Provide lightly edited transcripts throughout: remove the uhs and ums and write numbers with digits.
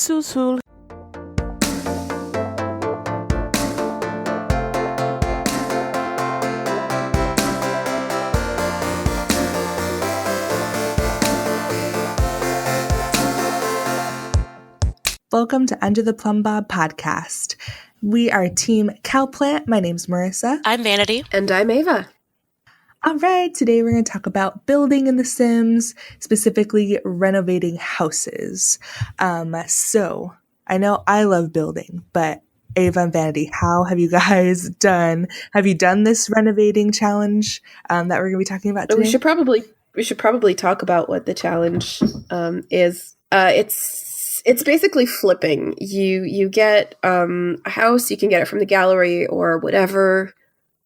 Sul Sul. Welcome to Under the Plumb Bob podcast. We are Team Cowplant. My name's Marissa. I'm Vanity. And I'm Ava. All right, today we're going to talk about building in The Sims, specifically renovating houses. So I know I love building, but Ava and Vanity, how have you guys done? Have you done this renovating challenge that we're going to be talking about today? We should probably talk about what the challenge is. It's basically flipping. You get a house. You can get it from the gallery or whatever.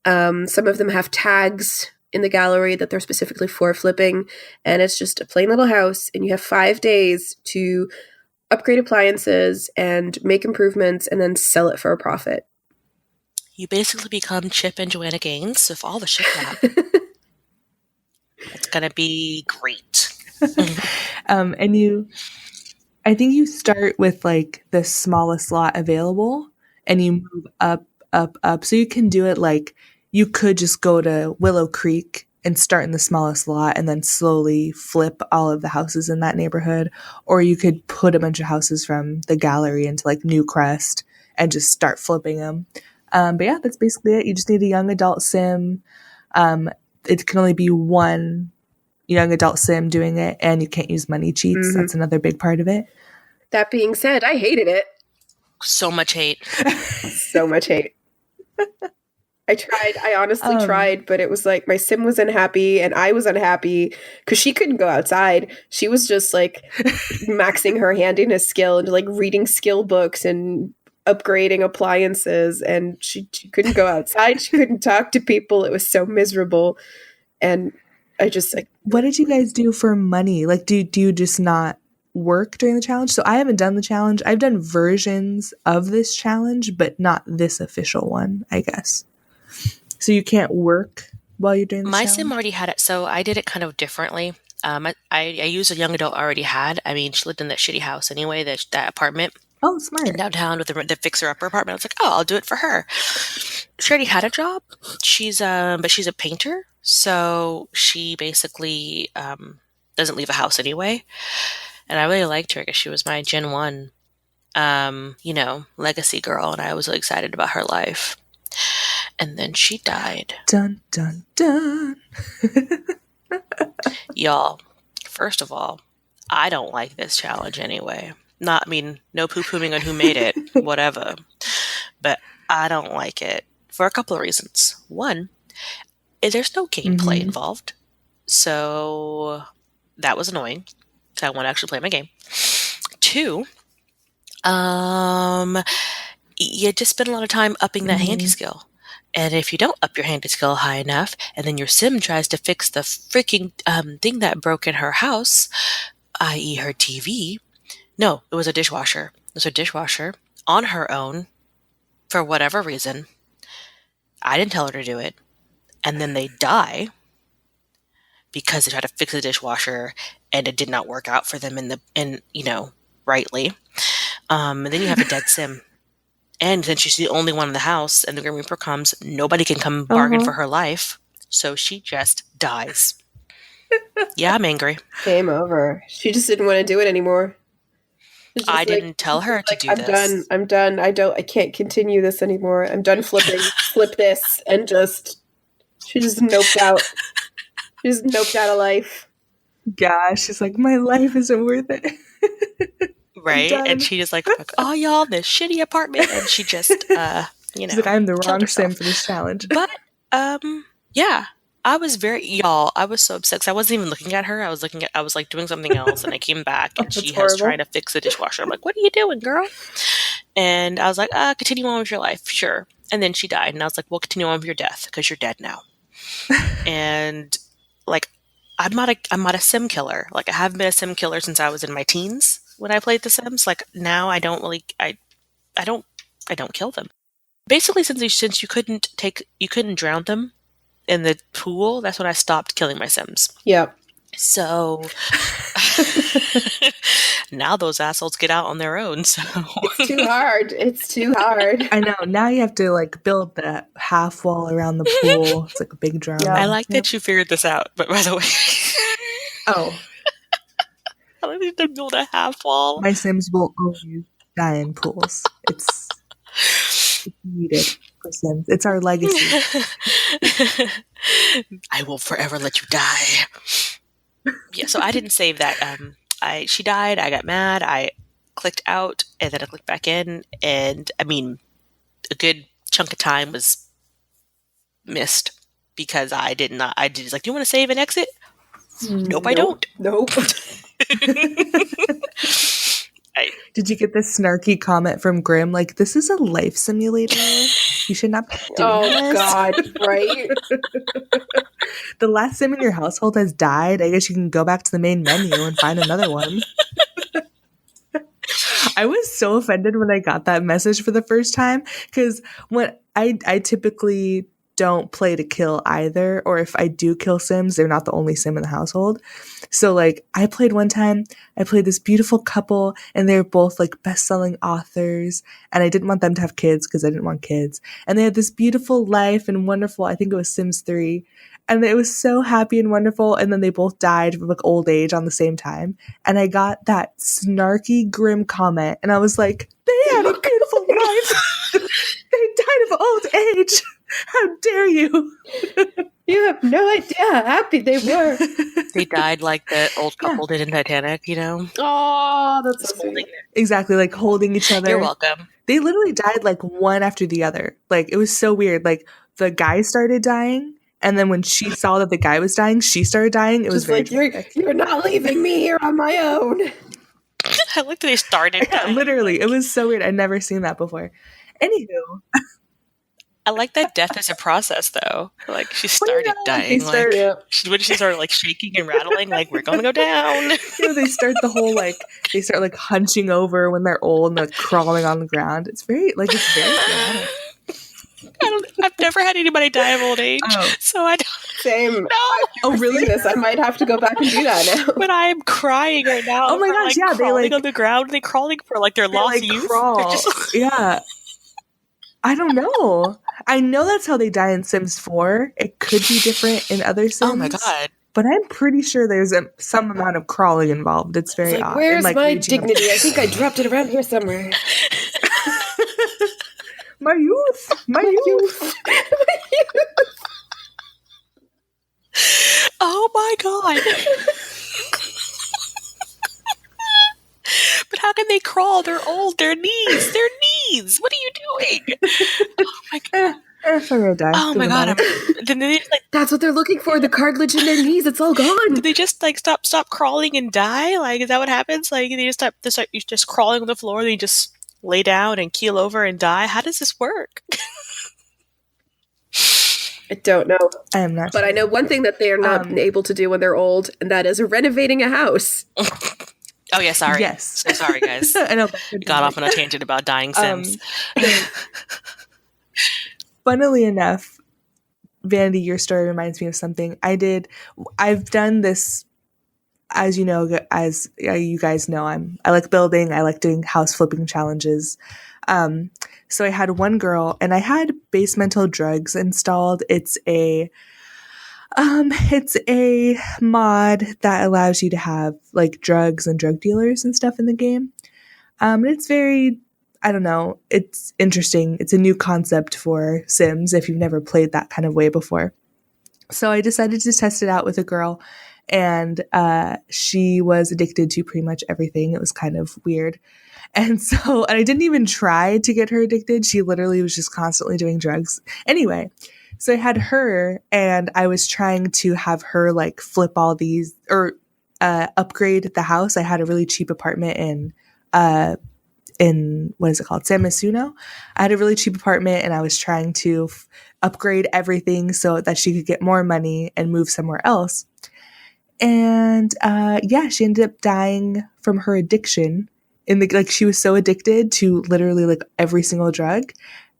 Some of them have tags in the gallery that they're specifically for flipping, and it's just a plain little house, and you have 5 days to upgrade appliances and make improvements and then sell it for a profit. You basically become Chip and Joanna Gaines with all the shit lab. It's going to be great. I think you start with like the smallest lot available and you move up. So you can do it like you could just go to Willow Creek and start in the smallest lot and then slowly flip all of the houses in that neighborhood. Or you could put a bunch of houses from the gallery into like Newcrest and just start flipping them. But yeah, that's basically it. You just need a young adult sim. It can only be one young adult sim doing it, and you can't use money cheats. Mm-hmm. That's another big part of it. That being said, I hated it. So much hate. So much hate. I honestly tried, but it was like my sim was unhappy and I was unhappy because she couldn't go outside. She was just like maxing her handiness skill and like reading skill books and upgrading appliances, and she couldn't go outside. She couldn't talk to people. It was so miserable. And I just like, what did you guys do for money? Like, do you just not work during the challenge? So I haven't done the challenge. I've done versions of this challenge, but not this official one, I guess. So you can't work while you're doing the challenge? My sim already had it, so I did it kind of differently. I used a young adult already had. I mean, she lived in that shitty house anyway, that apartment. Oh, smart. In downtown with the fixer-upper apartment. I was like, oh, I'll do it for her. She already had a job. But she's a painter, so she basically doesn't leave a house anyway. And I really liked her because she was my Gen 1, legacy girl, and I was really excited about her life. And then she died. Dun, dun, dun. Y'all, first of all, I don't like this challenge anyway. No poo-pooing on who made it, whatever. But I don't like it for a couple of reasons. One, there's no gameplay involved. So that was annoying. So I want to actually play my game. Two, you just spend a lot of time upping that handy skill. And if you don't up your handy skill high enough, and then your sim tries to fix the freaking thing that broke in her house, i.e. her TV. No, it was a dishwasher. It was a dishwasher on her own for whatever reason. I didn't tell her to do it. And then they die because they tried to fix the dishwasher and it did not work out for them rightly. And then you have a dead sim. And then she's the only one in the house, and the Grim Reaper comes. Nobody can come bargain for her life, so she just dies. Yeah, I'm angry. Game over. She just didn't want to do it anymore. I didn't tell her to do this. I'm done. I can't continue this anymore. I'm done flipping. Flip this, and she just noped out. She just noped out of life. Gosh, she's like, my life isn't worth it. Right? And she just like, oh, y'all, this shitty apartment. And she just, She's like, I'm the wrong sim for this challenge. But, yeah, I was so upset because I wasn't even looking at her. I was like doing something else, and I came back and she was trying to fix the dishwasher. I'm like, what are you doing, girl? And I was like, continue on with your life. Sure. And then she died. And I was like, well, continue on with your death because you're dead now. And like, I'm not a sim killer. Like, I haven't been a sim killer since I was in my teens. When I played The Sims, like now I don't kill them. Basically, since you couldn't drown them in the pool, that's when I stopped killing my Sims. Yeah. So now those assholes get out on their own. So It's too hard. It's too hard. I know. Now you have to like build the half wall around the pool. It's like a big drum. Yeah. I like Yep. that you figured this out. But by the way, Oh, I like that you build a half wall. my Sims will always die in pools. It's needed for Sims. It's our legacy. I will forever let you die. Yeah, so I didn't save that. She died. I got mad. I clicked out, and then I clicked back in, and I mean, a good chunk of time was missed because I did not. I did like, do you want to save and exit? Nope, I don't. Nope. Did you get this snarky comment from Grim? Like, this is a life simulator. You should not be doing this. God, right? The last sim in your household has died. I guess you can go back to the main menu and find another one. I was so offended when I got that message for the first time because when I typically don't play to kill either, or if I do kill Sims, they're not the only Sim in the household. So like I played one time, I played this beautiful couple and they're both like best-selling authors and I didn't want them to have kids because I didn't want kids. And they had this beautiful life and wonderful, I think it was Sims 3. And it was so happy and wonderful. And then they both died from like old age on the same time. And I got that snarky, grim comment. And I was like, they had a beautiful life. They died of old age. How dare you? You have no idea how happy they were. They died like the old couple did in Titanic, you know? Oh, that's Just so holding sweet. Exactly, like holding each other. You're welcome. They literally died like one after the other. Like it was so weird. Like the guy started dying. And then when she saw that the guy was dying, she started dying. It was Just very like, you're not leaving me here on my own. I like that they started yeah, dying. literally. It was so weird. I'd never seen that before. Anywho. I like that death is a process, though. Like, she started dying. When she started, like, shaking and rattling, like, we're gonna go down. You know, they start the whole, like, they start, like, hunching over when they're old and, like, crawling on the ground. It's very dramatic. I've never had anybody die of old age, so I don't. Same. No. Oh, really? This. I might have to go back and do that now. But I'm crying right now. Oh my gosh, yeah, crawling they like on the ground. They're crawling for like their lost youth. Crawl. Yeah. I don't know. I know that's how they die in Sims 4. It could be different in other Sims. Oh my god. But I'm pretty sure there's some amount of crawling involved. It's very like, odd. where's and, my dignity? I think I dropped it around here somewhere. My youth. My youth. Oh my god. But how can they crawl? They're old. Their knees. What are you doing? Oh my god. Oh my god. Then they just, like, that's what they're looking for. The cartilage in their knees. It's all gone. Did they just like stop crawling and die? Like, is that what happens? Like, they just start you just crawling on the floor, then you just lay down and keel over and die? How does this work? I don't know. I am not But sure. I know one thing that they are not able to do when they're old, and that is renovating a house. Oh yeah, sorry. Yes. So sorry, guys. I know. Got off on a tangent about dying Sims. Funnily enough, Vanity, your story reminds me of something I've done this, as you know, as you guys know, I like building, I like doing house flipping challenges. So I had one girl and I had basemental drugs installed. It's a mod that allows you to have like drugs and drug dealers and stuff in the game. And it's very, I don't know, it's interesting. It's a new concept for Sims if you've never played that kind of way before. So I decided to test it out with a girl, and she was addicted to pretty much everything. It was kind of weird. And I didn't even try to get her addicted. She literally was just constantly doing drugs. Anyway, so I had her, and I was trying to have her like flip all these or upgrade the house. I had a really cheap apartment in what is it called? San Masuno. I had a really cheap apartment and I was trying to upgrade everything so that she could get more money and move somewhere else. And she ended up dying from her addiction. She was so addicted to literally like every single drug.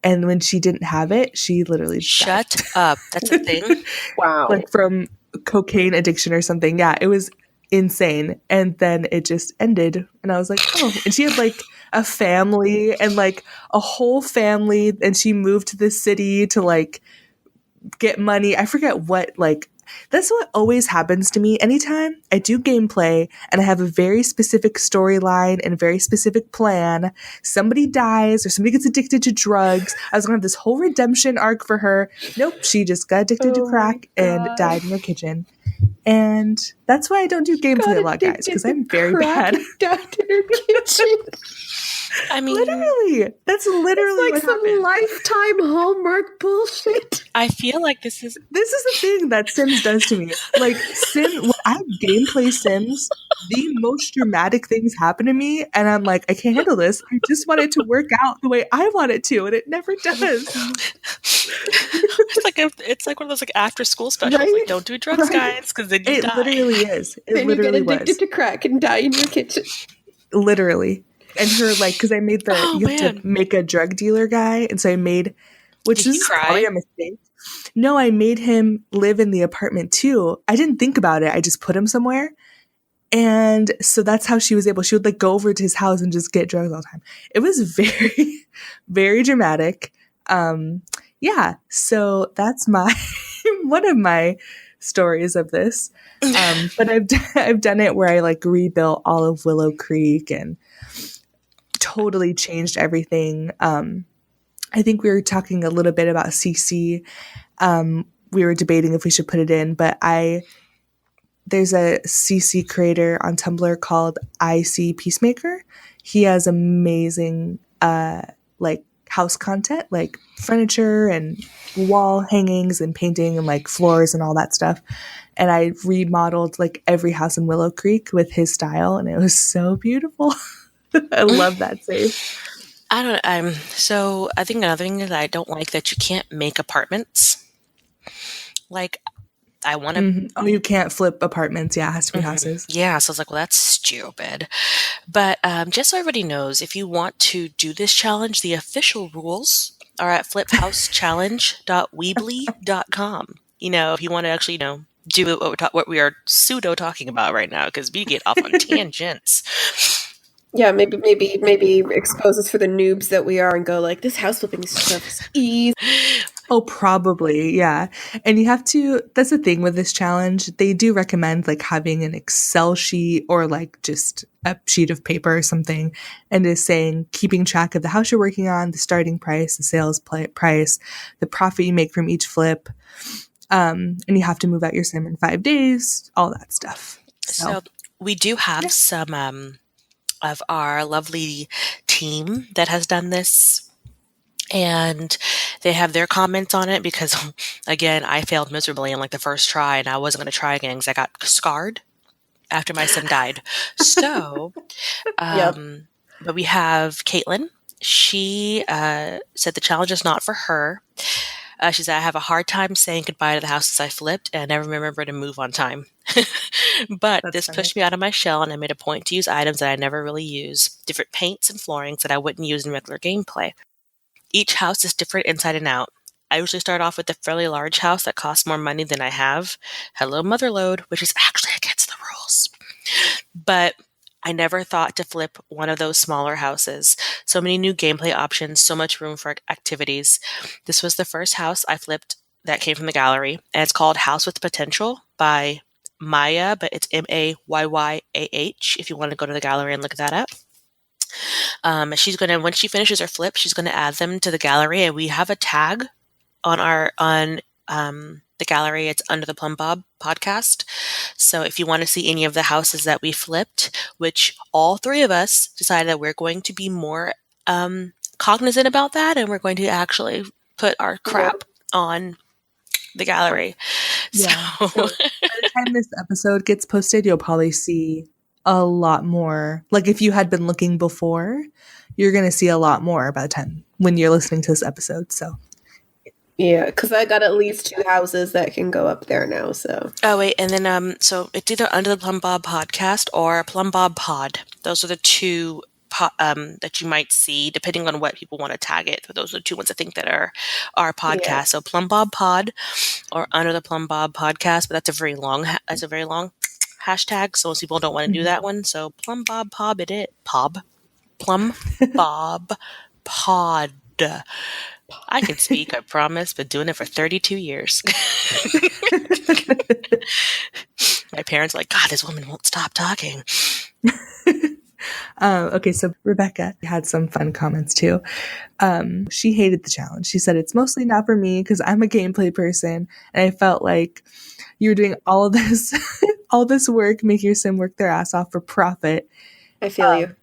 And when she didn't have it, she literally Shut up. That's a thing. Wow. Like from cocaine addiction or something. Yeah, it was insane. And then it just ended. And I was like, oh. And she had like a family and like a whole family. And she moved to the city to like get money. I forget what, like, that's what always happens to me. Anytime I do gameplay and I have a very specific storyline and a very specific plan, somebody dies or somebody gets addicted to drugs. I was going to have this whole redemption arc for her. Nope, she just got addicted to Oh my crack and God. died in the kitchen. And that's why I don't do gameplay a lot, guys, because I'm very bad. Died in her kitchen. I mean, Literally, that's literally It's like what some happened. Lifetime Hallmark bullshit. I feel like this is The thing that Sims does to me. Like when I gameplay Sims, the most dramatic things happen to me, and I'm like, I can't handle this. I just want it to work out the way I want it to, and it never does. it's like one of those like after school specials. Right? Like, don't do drugs, Right. guys, because then you It die. literally is. It Then you get literally addicted was. to crack and die in your kitchen. Literally. And her, like, because I made the, Oh, you have man. to make a drug dealer guy. And so I made, which Did he is cry? probably a mistake. No, I made him live in the apartment too. I didn't think about it. I just put him somewhere. And so that's how she was able, she would like go over to his house and just get drugs all the time. It was very, very dramatic. Yeah. So that's my, one of my stories of this. But I've done it where I like rebuilt all of Willow Creek and totally changed everything. I think we were talking a little bit about CC. We were debating if we should put it in, but there's a CC creator on Tumblr called IC Peacemaker. He has amazing like house content, like furniture and wall hangings and painting and like floors and all that stuff. And I remodeled like every house in Willow Creek with his style, and it was so beautiful. I love that save. I don't. So I think another thing that I don't like that you can't make apartments. Like, I want to. Mm-hmm. Oh, you can't flip apartments. Yeah, it has to be houses. Yeah, so I was like, well, that's stupid. But just so everybody knows, if you want to do this challenge, the official rules are at fliphousechallenge.weebly.com. You know, if you want to actually, do what we are pseudo talking about right now, because we get off on tangents. Yeah, maybe expose us for the noobs that we are and go like, this house flipping stuff is easy. Oh, probably, yeah. And you have to, that's the thing with this challenge. They do recommend like having an Excel sheet or like just a sheet of paper or something, and is saying keeping track of the house you're working on, the starting price, the sales price, the profit you make from each flip. And you have to move out your sim in 5 days, all that stuff. So we do have some of our lovely team that has done this, and they have their comments on it because, again, I failed miserably in like the first try, and I wasn't going to try again because I got scarred after my sim died. So, but we have Caitlin. She said the challenge is not for her. She said, I have a hard time saying goodbye to the houses I flipped, and I never remember to move on time. But this pushed me out of my shell, and I made a point to use items that I never really use, different paints and floorings that I wouldn't use in regular gameplay. Each house is different inside and out. I usually start off with a fairly large house that costs more money than I have. Hello, Motherload, which is actually against the rules. But I never thought to flip one of those smaller houses. So many new gameplay options, so much room for activities. This was the first house I flipped that came from the gallery, and it's called House with Potential by Maya, but it's Mayyaah if you want to go to the gallery and look that up. She's going to, when she finishes her flip, she's going to add them to the gallery, and we have a tag on the gallery. It's under the Plum Bob podcast. So if you want to see any of the houses that we flipped, which all three of us decided that we're going to be more cognizant about that, and we're going to actually put our crap on the gallery. Yeah. So by the time this episode gets posted, you'll probably see a lot more. Like if you had been looking before, you're going to see a lot more by the time when you're listening to this episode. So yeah, because I got at least 2 houses that can go up there now. So wait, and then so it's either under the Plum Bob podcast or Plum Bob Pod. Those are the 2 that you might see, depending on what people want to tag it. Those are the two ones I think that are our Yeah. podcast. So Plum Bob Pod or Under the Plum Bob Podcast, but that's a very long hashtag. So most people don't want to do that one. So Plum Bob Plum Bob Pod. I can speak, I promise. Been doing it for 32 years. My parents are like, God, this woman won't stop talking. Okay, so Rebecca had some fun comments too. She hated the challenge. She said, it's mostly not for me because I'm a gameplay person. And I felt like you're doing all of this, all this work, making your sim work their ass off for profit. I feel you.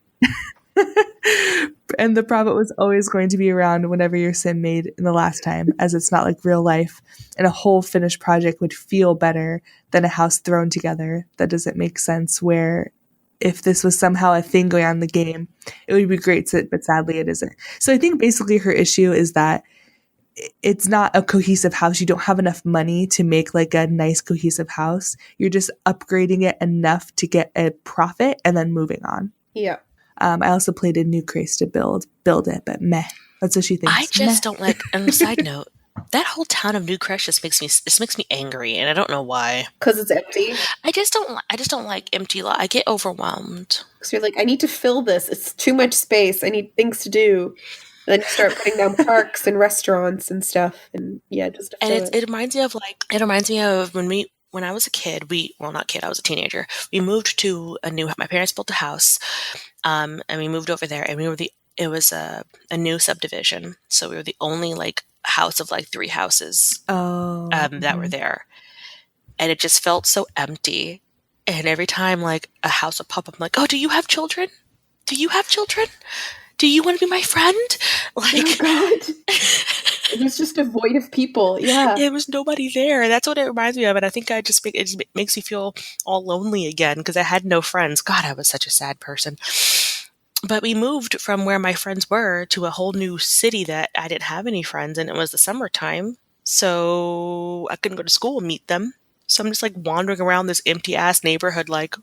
And the profit was always going to be around whenever your sim made in the last time, as it's not like real life. And a whole finished project would feel better than a house thrown together. That doesn't make sense. Where if this was somehow a thing going on in the game, it would be great, but sadly it isn't. So I think basically her issue is that it's not a cohesive house. You don't have enough money to make like a nice cohesive house. You're just upgrading it enough to get a profit and then moving on. Yeah. I also played a new craze to build it, but meh. That's what she thinks. I just don't like. On a side note, that whole town of New Crest just makes me angry, and I don't know why. Because it's empty. I just don't like empty lot. I get overwhelmed. So you're like, I need to fill this. It's too much space. I need things to do. And then you start putting down parks and restaurants and stuff, and yeah, just to And fill it reminds me of when I was a kid. I was a teenager. We moved to my parents built a house, and we moved over there, and it was a new subdivision, so we were the only like house of like 3 houses that were there, and it just felt so empty. And every time like a house would pop up, I'm like, oh, do you have children? Do you have children? Do you want to be my friend? Like, oh God. It was just a void of people. Yeah. There was nobody there. That's what it reminds me of. And I think it just makes me feel all lonely again because I had no friends. God, I was such a sad person. But we moved from where my friends were to a whole new city that I didn't have any friends, and it was the summertime. So I couldn't go to school and meet them. So I'm just like wandering around this empty ass neighborhood like,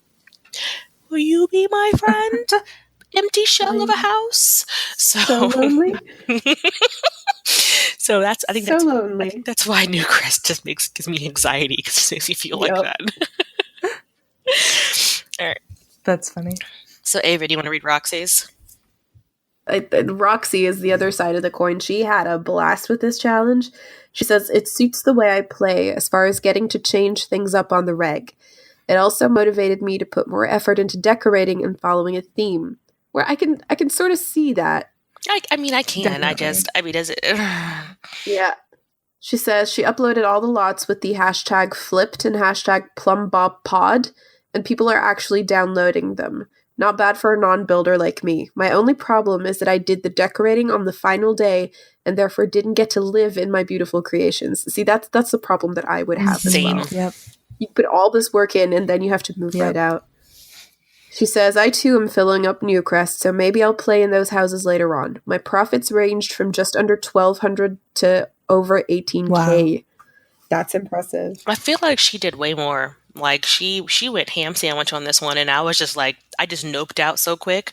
will you be my friend? Empty shell of a house. So lonely. So I think lonely. that's why New Crest just gives me anxiety because it makes me feel like that. All right. That's funny. So Ava, do you want to read Roxy's? Roxy is the other side of the coin. She had a blast with this challenge. She says, it suits the way I play as far as getting to change things up on the reg. It also motivated me to put more effort into decorating and following a theme. Where I can sort of see that. I can. Definitely. Does it? Yeah. She says she uploaded all the lots with the hashtag flipped and hashtag plumbobpod, and people are actually downloading them. Not bad for a non-builder like me. My only problem is that I did the decorating on the final day and therefore didn't get to live in my beautiful creations. See, that's the problem that I would have Same. as well. Yep. You put all this work in and then you have to move right out. She says, I too am filling up Newcrest, so maybe I'll play in those houses later on. My profits ranged from just under 1,200 to over 18K. Wow. That's impressive. I feel like she did way more. Like she went ham sandwich on this one, and I was just like, I just noped out so quick.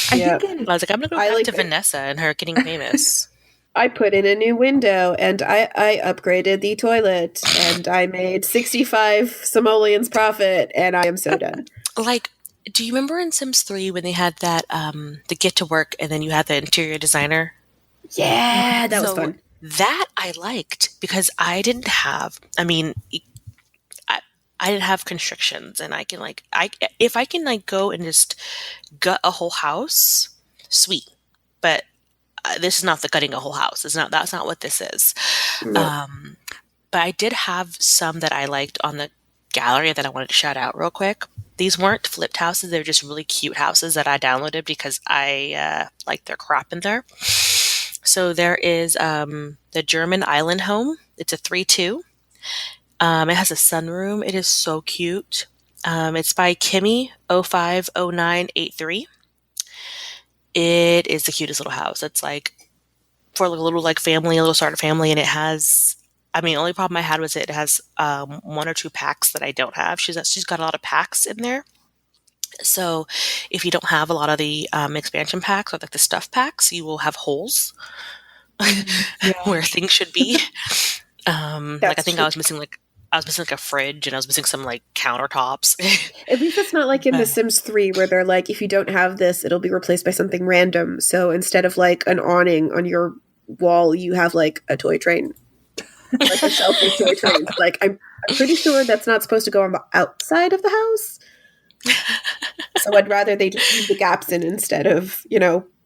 I was like, I'm gonna go back to Vanessa and her getting famous. I put in a new window, and I upgraded the toilet, and I made 65 simoleons profit, and I am so done. Like, do you remember in Sims 3 when they had that the get to work, and then you had the interior designer? Yeah, that was fun. That I liked because I didn't have. I didn't have constrictions, and I can if I can go and just gut a whole house, sweet. But this is not the gutting a whole house. That's not what this is. No. But I did have some that I liked on the gallery that I wanted to shout out real quick. These weren't flipped houses; they were just really cute houses that I downloaded because I like their crop in there. So there is the German Island Home. It's a 3-2. It has a sunroom. It is so cute. It's by Kimmy 050983. It is the cutest little house. It's like for a little family, a little starter family, and it has. The only problem I had was it has 1 or 2 packs that I don't have. She's got a lot of packs in there, So if you don't have a lot of the expansion packs or like the stuff packs, you will have holes Yeah. where things should be. Like I That's think true. I was missing like a fridge and I was missing some like countertops. At least it's not like in The But Sims 3 where they're like, if you don't have this, it'll be replaced by something random. So instead of like an awning on your wall, you have like a toy train, like a shelf with toy trains. Like I'm pretty sure that's not supposed to go on the outside of the house. So I'd rather they just leave the gaps in instead of,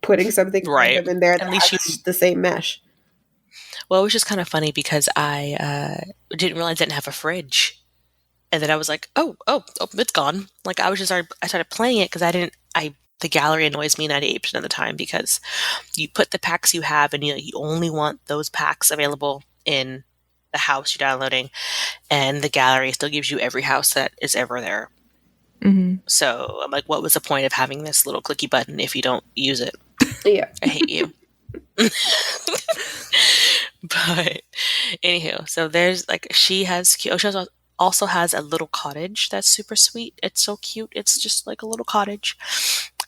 putting something right, random in there at that least you. has the same mesh. Well, it was just kind of funny because I didn't realize I didn't have a fridge. And then I was like, oh, it's gone. Like I started playing it because the gallery annoys me 98% of the time because you put the packs you have and you only want those packs available in the house you're downloading, and the gallery still gives you every house that is ever there. Hmm. So I'm like, what was the point of having this little clicky button if you don't use it? Yeah. I hate you. But anywho, so there's like also has a little cottage that's super sweet. It's so cute. It's just like a little cottage.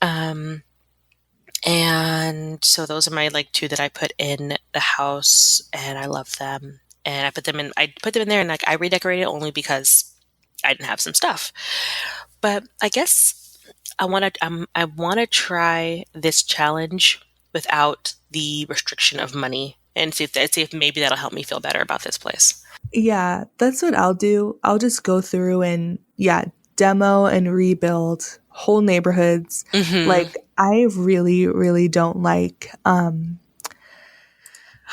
Um, and so those are my like two that I put in the house, and I love them. And I put them in there, and like I redecorated only because I didn't have some stuff. But I guess I want to try this challenge without the restriction of money and see if maybe that'll help me feel better about this place. Yeah, that's what I'll do. I'll just go through and, yeah, demo and rebuild whole neighborhoods. Hmm. Like, I really, really don't like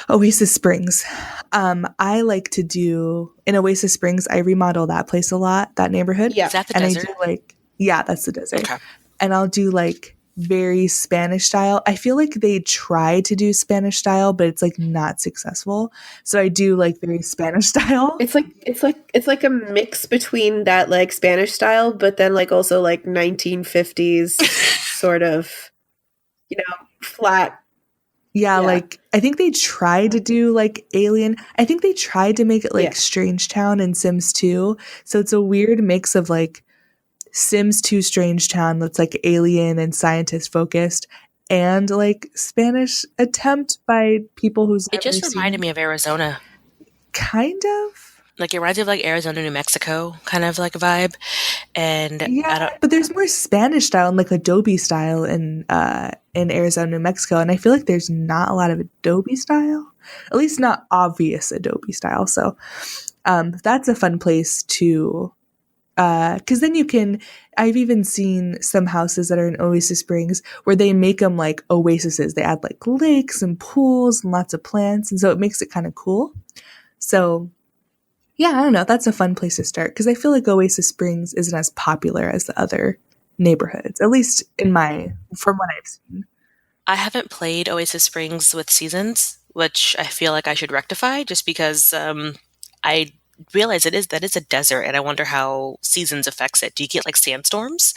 Oasis Springs. I like to do in Oasis Springs, I remodel that place a lot, that neighborhood. Is Yeah. that the And I desert? do like, yeah, that's the desert. Okay. And I'll do like very Spanish style. I feel like they try to do Spanish style, but it's like not successful. So I do like very Spanish style. It's like a mix between that like Spanish style, but then like also like 1950s sort of, flat. Yeah, Yeah. like I think they tried to do like Alien. I think they tried to make it like Yeah. Strange Town in Sims 2. So it's a weird mix of like Sims 2 Strange Town that's like alien and scientist focused and like Spanish attempt by people who's It never just seen reminded it. me of Arizona. Kind of. Like it reminds me of like Arizona, New Mexico kind of like a vibe. And Yeah, I don't. but there's more Spanish style and like Adobe style in Arizona, New Mexico, and I feel like there's not a lot of Adobe style, at least not obvious Adobe style. So that's a fun place to because then you can. I've even seen some houses that are in Oasis Springs where they make them like oases. They add like lakes and pools and lots of plants, and so it makes it kind of cool. So yeah, I don't know. That's a fun place to start because I feel like Oasis Springs isn't as popular as the other neighborhoods, at least from what I've seen. I haven't played Oasis Springs with seasons, which I feel like I should rectify just because I realize that is a desert, and I wonder how seasons affects it. Do you get like sandstorms?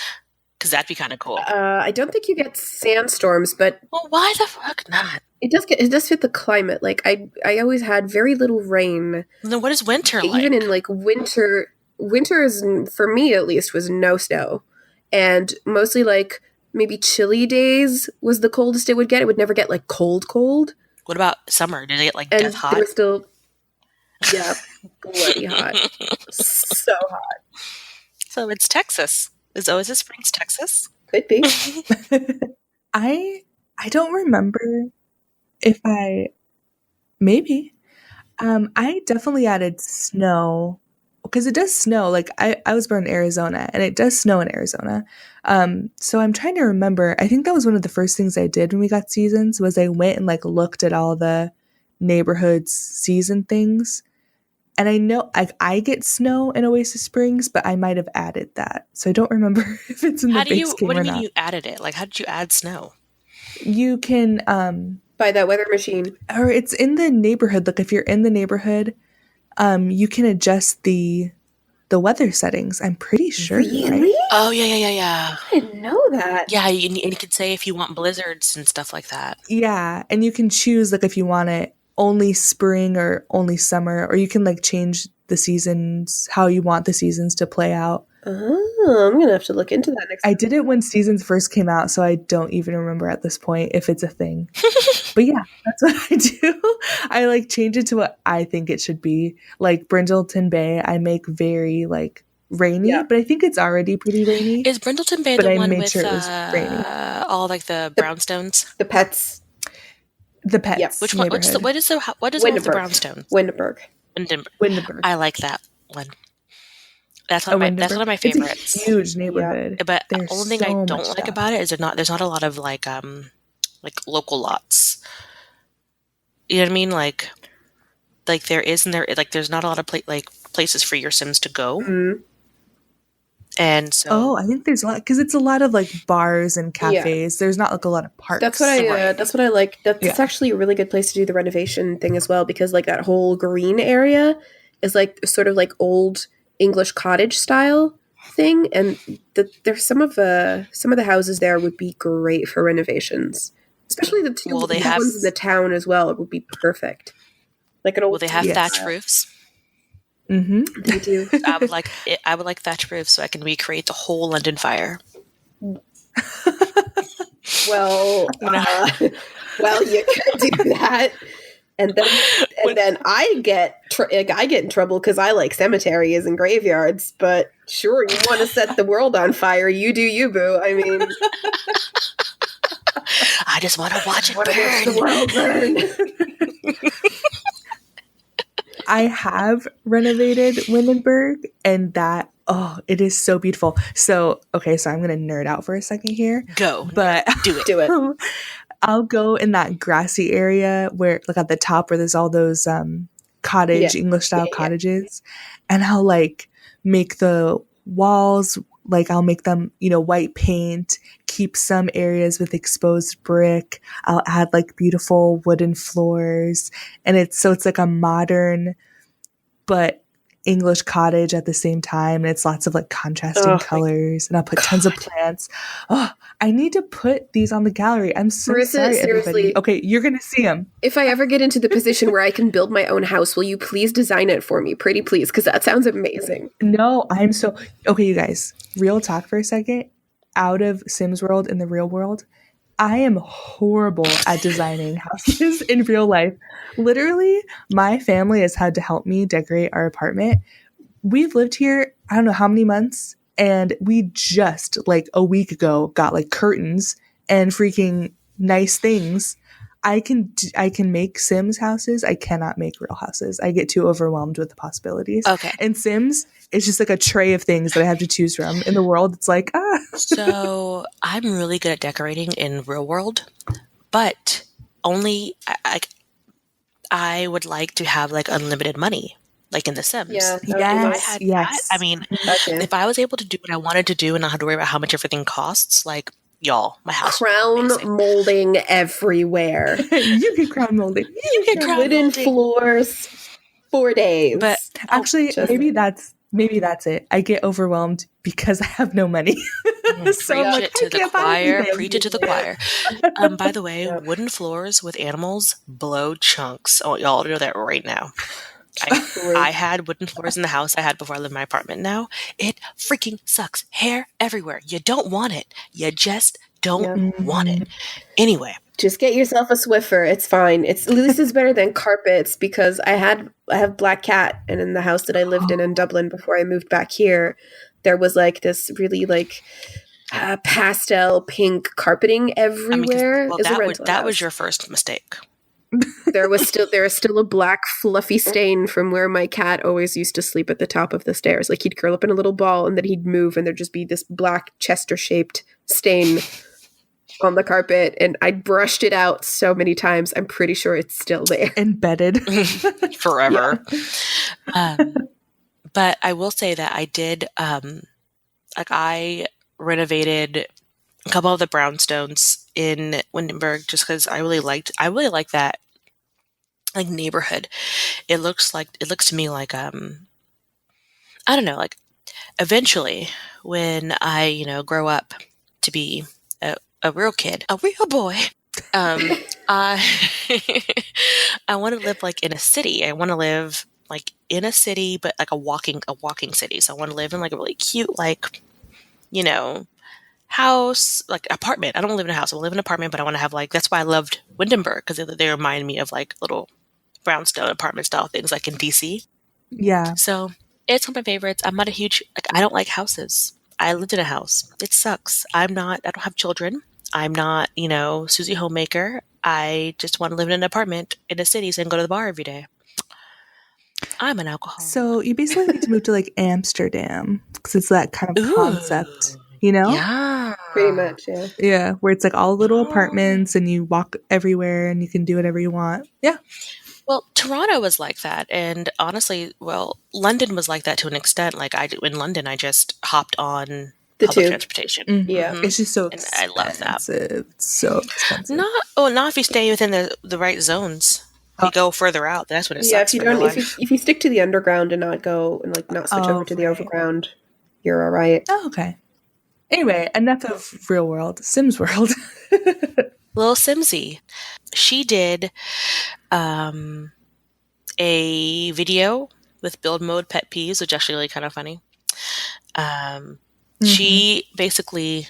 Because that'd be kind of cool. I don't think you get sandstorms, but Well, why the fuck not? it does fit the climate. Like I always had very little rain. Then what is winter Even like? in like winter. Winter is, for me at least, was no snow, and mostly like maybe chilly days was the coldest it would get. It would never get like cold cold, What about summer? Did it get like death and there hot? was still, yeah, bloody hot, so hot. So it's Texas. Is Oasis Springs Texas? Could be. I I don't remember if I maybe I definitely added snow because it does snow. Like I was born in Arizona and it does snow in Arizona. So I'm trying to remember. I think that was one of the first things I did when we got seasons was I went and like looked at all the neighborhoods season things. And I know I get snow in Oasis Springs, but I might have added that. So I don't remember if it's in the base What game do or you mean not. you added it? Like, how did you add snow? You can By that weather machine. or it's in the neighborhood. Like if you're in the neighborhood, you can adjust the weather settings. I'm pretty sure, right? Really? Oh, yeah. I didn't know that. Yeah, and you could say if you want blizzards and stuff like that. Yeah, and you can choose like if you want it only spring or only summer, or you can like change the seasons how you want the seasons to play out. Oh, I'm gonna have to look into that next I time. did it when seasons first came out, so I don't even remember at this point if it's a thing. But yeah, that's what I do. I like change it to what I think it should be. Like Brindleton Bay, I make very like rainy, Yeah. but I think it's already pretty rainy. Is Brindleton Bay But the I one made with sure it was rainy. all like the The brownstones? the pets. The Yep. Pets Which one? neighborhood, What is the one with the Windenburg. brownstones? Windenburg. Windberg. I like that one. Oh, That's one of Windenburg. my It's a favorites. huge Yeah. neighborhood. But There's only thing I so much don't like stuff. about it is there's not a lot of like local lots. You know what I mean? Like there is and there like there's not a lot of places for your Sims to go. Mm. And so Oh, I think there's a lot because it's a lot of like bars and Yeah. cafes. There's not like a lot of That's what parks. I. Right. That's what I like. That's Yeah. actually a really good place to do the renovation thing as well, because like that whole green area is like sort of like old English cottage style thing, and there's some of the houses there would be great for renovations, especially the two Will they the have ones in the town as well. It would be perfect, like an will old they have Tudor Yes. thatch style. roofs? Mm-hmm. They do. I would like thatch roofs so I can recreate the whole London fire. Well, You know? well, you could do that, and then I get I get in trouble because I like cemeteries and graveyards. But sure, you want to set the world on fire, you do you, boo. I mean, I just want to watch it want to watch the burn. world burn. I have renovated Windenburg, and that it is so beautiful. So okay, so I'm gonna nerd out for a second here, Go. but Do it. Do it. I'll go in that grassy area where, like at the top, where there's all those cottage Yeah. English style Yeah, yeah. cottages, and I'll like make the walls like I'll make them white paint, keep some areas with exposed brick. I'll add like beautiful wooden floors, and it's like a modern but English cottage at the same time, and it's lots of like contrasting Oh, colors, and I'll put tons of God. plants. Oh, I need to put these on the gallery. I'm so Marissa, sorry, everybody. seriously. Okay, you're gonna see them. If I ever get into the position where I can build my own house, will you please design it for me? Pretty please, because that sounds amazing. No, I'm so okay, you guys. Real talk for a second. Out of Sims World in the real world, I am horrible at designing houses in real life. Literally, my family has had to help me decorate our apartment. We've lived here, I don't know how many months, and we just like a week ago got like curtains and freaking nice things. I can make Sims houses. I cannot make real houses. I get too overwhelmed with the possibilities. Okay. And Sims, it's just like a tray of things that I have to choose from. In the world, it's like So I'm really good at decorating in real world, but only I would like to have like unlimited money, like in The Sims. Yeah. If I Yes, had yes. that, I mean, Okay. if I was able to do what I wanted to do and not have to worry about how much everything costs, like y'all, my house would be Crown amazing. molding everywhere. You can crown molding. You can crown Wooden molding. floors, 4 days. But Actually, just- maybe that's it. I get overwhelmed because I have no money. So I'm preach like, it to I the can't buy choir. anything. Preach it to the choir. By the way, Yep. wooden floors with animals blow chunks. I want y'all to know that right now. I had wooden floors in the house I had before I lived in my apartment now. It freaking sucks. Hair everywhere. You don't want it. You just don't want it. Anyway. Just get yourself a Swiffer. It's fine. At least it's better than carpets, because I have black cat, and in the house that I lived in Dublin before I moved back here, there was like this really like pastel pink carpeting everywhere. It's a rental that was house. your first mistake. There is still a black fluffy stain from where my cat always used to sleep at the top of the stairs. Like he'd curl up in a little ball and then he'd move and there'd just be this black Chester shaped stain on the carpet, and I brushed it out so many times. I'm pretty sure it's still there. Embedded. Forever. But I will say that I did I renovated a couple of the brownstones in Windenburg just because I really liked that like neighborhood. It looks to me like I don't know, like eventually when I grow up to be a real kid, a real boy, I I want to live like in a city. I want to live like in a city, but like a walking city. So I want to live in like a really cute, like, you know, house, like apartment. I don't live in a house. I live in an apartment, but I want to have like, that's why I loved Windenburg, because they remind me of like little brownstone apartment style things like in DC. Yeah. So it's one of my favorites. I'm not a huge, like, I don't like houses. I lived in a house. It sucks. I don't have children. I'm not, Susie Homemaker. I just want to live in an apartment in a city and go to the bar every day. I'm an alcoholic. So you basically need to move to like Amsterdam because it's that kind of concept, you know? Yeah. Pretty much, yeah. Yeah, where it's like all little Oh. apartments and you walk everywhere and you can do whatever you want. Yeah. Well, Toronto was like that, and honestly, London was like that to an extent. Like in London, I just hopped on The public tube. transportation. Mhm. Yeah. It's just so And expensive. I love that. It's so expensive. Not if you stay within the right zones. If you go further out, that's when it Yeah, sucks if you for your don't, life. if you stick to the underground and not go and like not switch over to the right. overground, you're all right. Oh, okay. Anyway, enough of real world. Sims World. Little Simsy, she did a video with build mode pet peeves, which actually really kind of funny. She basically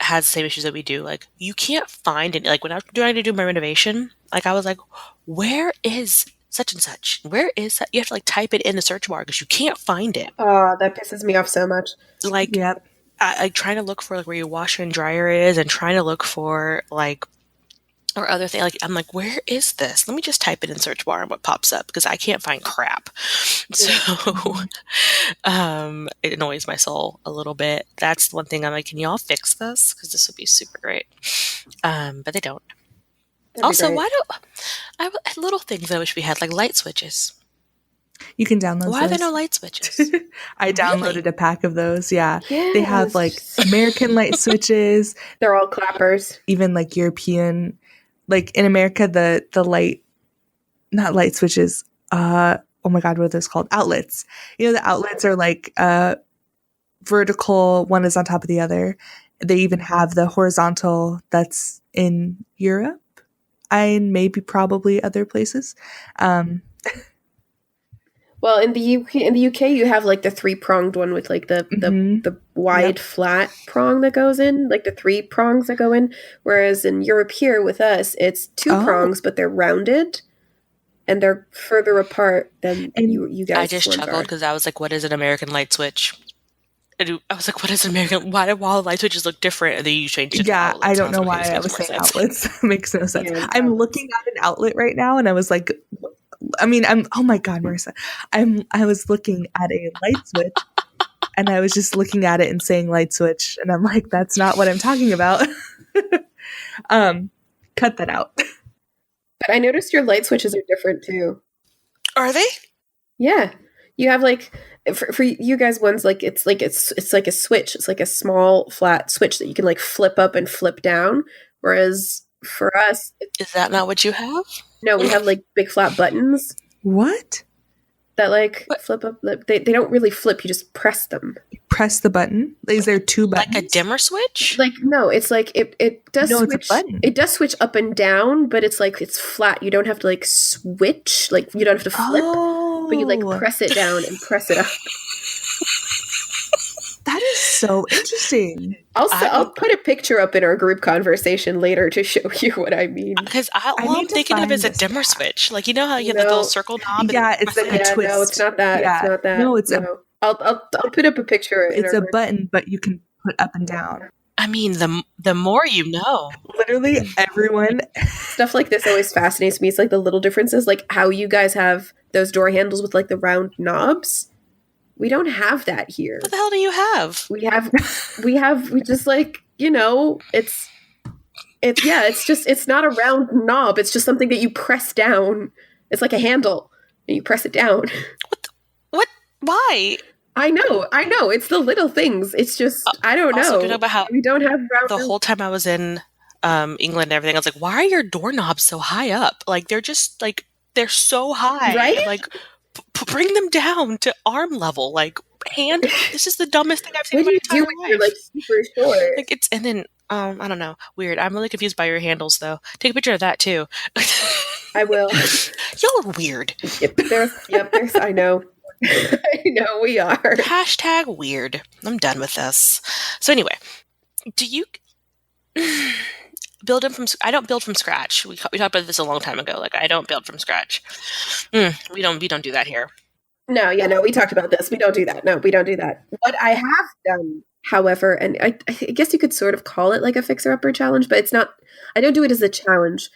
has the same issues that we do. Like, you can't find it. Like, when I was trying to do my renovation, like, I was like, where is such and such? Where is that? You have to like type it in the search bar because you can't find it. Oh, that pisses me off so much. Like, Yep. I trying to look for like where your washer and dryer is, and trying to look for like, or other thing. Like, I'm like, where is this? Let me just type it in search bar and what pops up, because I can't find crap. So, it annoys my soul a little bit. That's the one thing I'm like, can y'all fix this? Because this would be super great. But they don't. That'd be Also, great. why don't little things I wish we had, like light switches? You can download Why are there those. no light switches? I downloaded Really? a pack of those. Yeah. They have like Yes. American light switches, They're all clappers. even like European. Like in America, the light, not light switches. Oh my God, what are those called? Outlets. The outlets are like vertical. One is on top of the other. They even have the horizontal that's in Europe and maybe probably other places. Well, in the UK, you have like the 3-pronged one with like the wide flat prong that goes in, like the 3 prongs that go in. Whereas in Europe here with us, it's 2 prongs, but they're rounded and they're further apart than And you guys. I just chuckled because I was like, what is an American light switch? I was like, what is an American? Why do all the light switches look different? And then you changed it to outlets. I don't know like, why okay, I this was makes saying more sense. outlets. Makes no sense. Yeah, I'm outlets. looking at an outlet right now, and I was like, oh my God, Marissa, I was looking at a light switch, and I was just looking at it and saying light switch, and I'm like, that's not what I'm talking about. Cut that out. But I noticed your light switches are different too. Are they? Yeah, you have like for you guys ones like it's like a switch. It's like a small flat switch that you can like flip up and flip down. Whereas for us, Is that not what you have? no, we have like big flat buttons What? that like flip up. They don't really flip. You just press them. Press the button. Is there 2 buttons? Like a dimmer switch? Like no, it's like it does No, it's a switch. button. It does switch up and down, but it's like it's flat. You don't have to like switch. Like you don't have to flip. But you like press it down and press it up. That is so interesting. I'll put a picture up in our group conversation later to show you what I mean. Because all I'm need to thinking of is a find this dimmer app. switch. Like, you know how you have the little circle knob? Yeah, it's like a twist. No, it's not that. Yeah. It's not that. No, it's I'll put up a picture. it's a button, but you can put up and down. I mean, the more you know. Literally everyone. Stuff like this always fascinates me. It's like the little differences, like how you guys have those door handles with like the round knobs. We don't have that here. What the hell do you have? We just like, it's not a round knob. It's just something that you press down. It's like a handle and you press it down. What? Why? I know. It's the little things. It's just, I don't know. Also, you know about how we don't have round the whole time I was in England and everything, I was like, why are your doorknobs so high up? Like, they're just like, they're so high. Right? Like, bring them down to arm level. Like, this is the dumbest thing I've seen What in do my you entire do when life. you're like super short? Like, and then I don't know. Weird. I'm really confused by your handles, though. Take a picture of that too. I will. Y'all are weird. There's, I know. I know we are. Hashtag weird. I'm done with this. So anyway, do you build them from? I don't build from scratch. We talked about this a long time ago. Like I don't build from scratch. We don't do that here. No, yeah, no, we talked about this. We don't do that. No, we don't do that. What I have done, however, and I guess you could sort of call it like a fixer-upper challenge, but it's not, I don't do it as a challenge.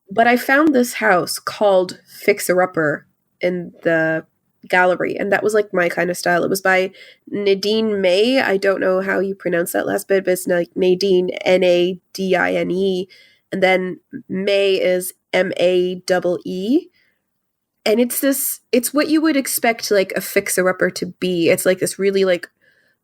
But I found this house called Fixer Upper in the gallery, and that was like my kind of style. It was by Nadine May. I don't know how you pronounce that last bit, but it's like Nadine, Nadine, and then May is Mae. And it's what you would expect like a fixer upper to be. It's like this really like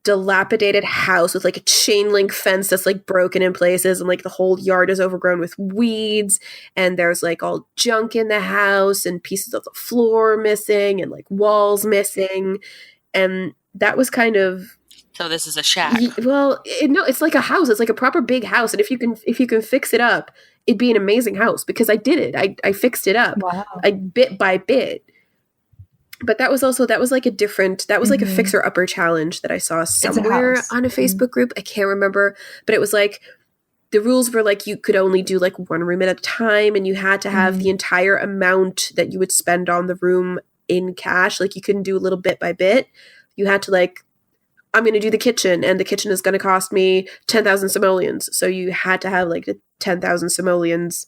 dilapidated house with like a chain link fence that's like broken in places, and like the whole yard is overgrown with weeds, and there's like all junk in the house and pieces of the floor missing and like walls missing. And that was kind of, So this is a shack. well, no, it's like a house. It's like a proper big house, and if you can fix it up, it'd be an amazing house, because I did it. I fixed it up, Wow. like bit by bit. But that was like a fixer upper challenge that I saw somewhere house. on a Facebook group. I can't remember, but it was like the rules were like you could only do like one room at a time, and you had to have the entire amount that you would spend on the room in cash. Like you couldn't do a little bit by bit. You had to like, I'm going to do the kitchen, and the kitchen is going to cost me 10,000 simoleons. So you had to have like the 10,000 simoleons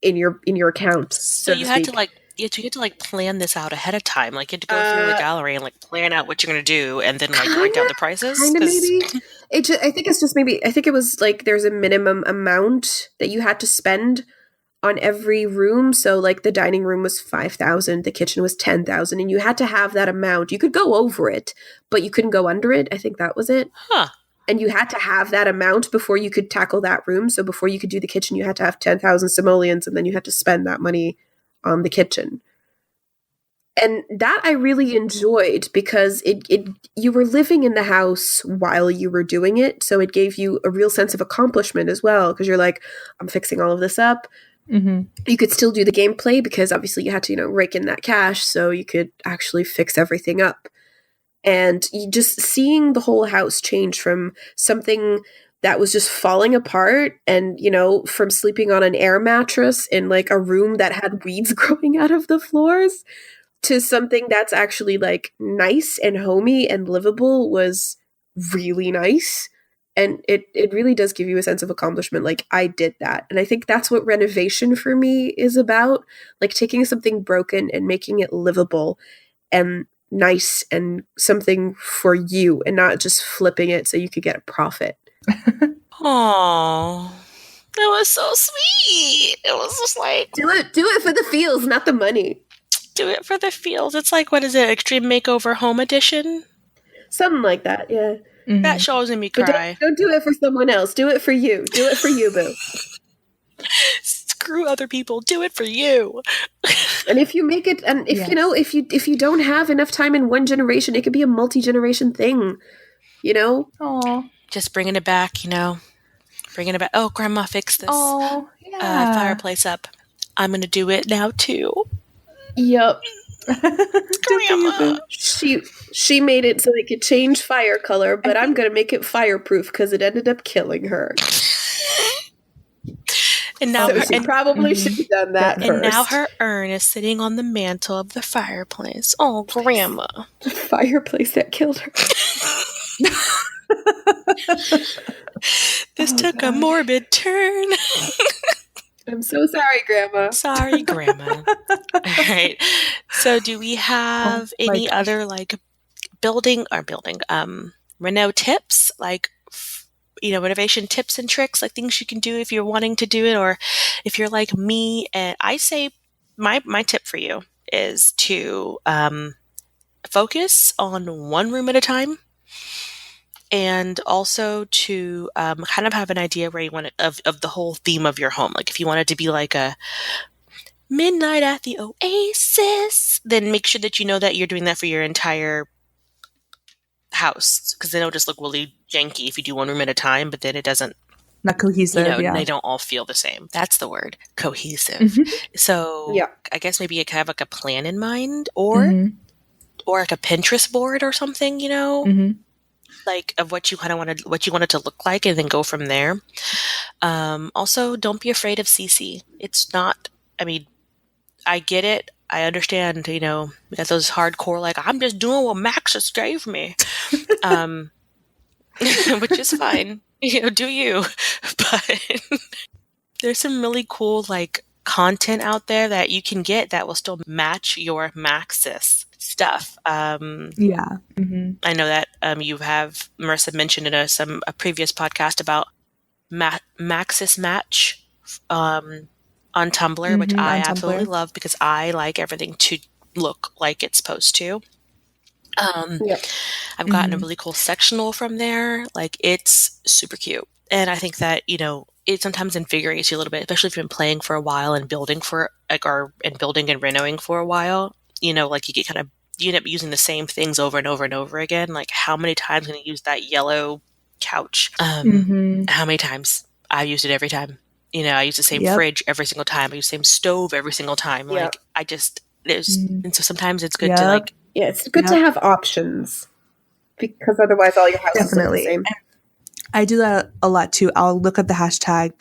in your account. So you had to like you had to like plan this out ahead of time. Like you had to go through the gallery and like plan out what you're going to do, and then like write down the prices. Kind of maybe. I think it's just maybe. I think it was like there's a minimum amount that you had to spend on every room. So like the dining room was 5,000, the kitchen was 10,000, and you had to have that amount. You could go over it, but you couldn't go under it. I think that was it. Huh. And you had to have that amount before you could tackle that room. So before you could do the kitchen, you had to have 10,000 simoleons, and then you had to spend that money on the kitchen. And that I really enjoyed, because it you were living in the house while you were doing it. So it gave you a real sense of accomplishment as well, because you're like, I'm fixing all of this up. Mm-hmm. You could still do the gameplay, because obviously you had to, rake in that cash so you could actually fix everything up. And you just seeing the whole house change from something that was just falling apart, and, from sleeping on an air mattress in like a room that had weeds growing out of the floors, to something that's actually like nice and homey and livable was really nice. And it really does give you a sense of accomplishment. Like, I did that. And I think that's what renovation for me is about. Like taking something broken and making it livable and nice and something for you, and not just flipping it so you could get a profit. Aww. That was so sweet. It was just like, Do it for the feels, not the money. Do it for the feels. It's like, what is it? Extreme Makeover Home Edition? Something like that, yeah. Mm-hmm. That shows me cry. But don't do it for someone else. Do it for you. Do it for you, boo. Screw other people. Do it for you. And if you make it, and if if you don't have enough time in one generation, it could be a multi-generation thing. Aww. Just bringing it back. Bringing it back. Oh, Grandma fixed this fireplace up. I'm gonna do it now too. Yep. Grandma. She made it so it could change fire color, but I'm gonna make it fireproof because it ended up killing her. And now she probably should have done that first. And now her urn is sitting on the mantle of the fireplace. Oh, Grandma. The fireplace that killed her. This took a morbid turn. I'm so sorry, Grandma. Sorry, Grandma. All right. So do we have any other like reno tips, like renovation tips and tricks, like things you can do if you're wanting to do it, or if you're like me? And I say my tip for you is to focus on one room at a time, and also to kind of have an idea where you want it of the whole theme of your home. Like if you want it to be like a midnight at the oasis, then make sure that you know that you're doing that for your entire house, because then it'll just look really janky if you do one room at a time, but then it doesn't Not cohesive, yeah. they don't all feel the same. That's the word, cohesive. Mhm. So Yeah. I guess maybe you could have like a plan in mind, or Mhm. like a Pinterest board or something, Mhm. like of what you kind of wanted, what you want it to look like, and then go from there. Also, don't be afraid of CC. It's not, I mean, I get it. I understand, we got those hardcore, like, I'm just doing what Max just gave me. Um, which is fine. Do you. But there's some really cool, like, content out there that you can get that will still match your Maxis stuff. Yeah. Mhm. I know that you have, Marissa mentioned in a previous podcast about Maxis Match on Tumblr, which Mhm. I On absolutely Tumblr. love because I like everything to look like it's supposed to. Um, Yeah. I've gotten a Mhm. really cool sectional from there. Like, it's super cute. And I think that, it sometimes invigorates you a little bit, especially if you've been playing for a while and building for, like, and building and renoing for a while. Like, you end up using the same things over and over and over again. Like, how many times can you use that yellow couch? Mhm. How many times? I used it every time. I use the same Yep. fridge every single time. I use the same stove every single time. Yeah. Like, Mhm. and so sometimes it's good to, Yep. like, Yeah, it's good to Yep. have options because otherwise all your houses look the Definitely. same. I do that a lot too. I'll look up the hashtag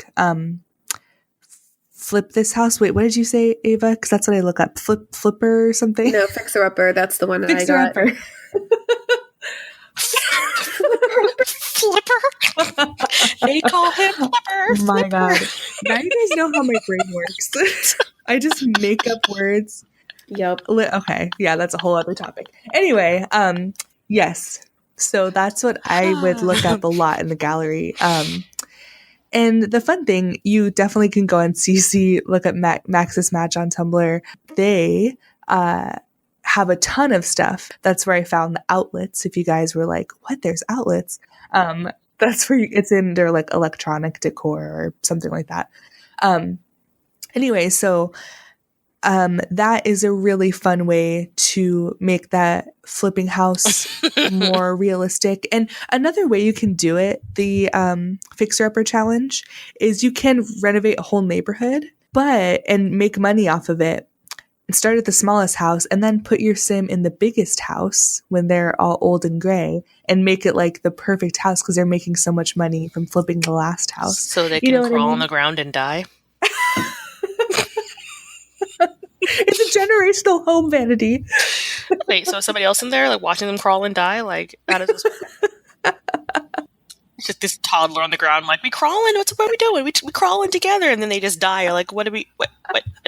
flip this house. Wait, what did you say, Ava? Because that's what I look up. Flipper or something. No, Fixer Upper, that's the one that I Fixer got. upper. Flipper. They call him Flipper. My Flipper. God. Now you guys know how my brain works. I just make up words. Yep. Okay. Yeah, that's a whole other topic. Anyway, yes. So that's what I would look up a lot in the gallery. And the fun thing, you definitely can go on CC, look at Maxis Match on Tumblr. They have a ton of stuff. That's where I found the outlets. If you guys were like, what? There's outlets. That's where it's in their like electronic decor or something like that. Anyway, so that is a really fun way to make that flipping house more realistic. And another way you can do it, the Fixer Upper Challenge, is you can renovate a whole neighborhood, and make money off of it. And start at the smallest house and then put your sim in the biggest house when they're all old and gray and make it like the perfect house because they're making so much money from flipping the last house. So they You can know what I crawl on mean? the ground and die. It's a generational home vanity. Wait, so is somebody else in there, like, watching them crawl and die? Like, how does this work? It's just this toddler on the ground, like, we crawling? What are we doing? We crawling together, and then they just die. You're like, what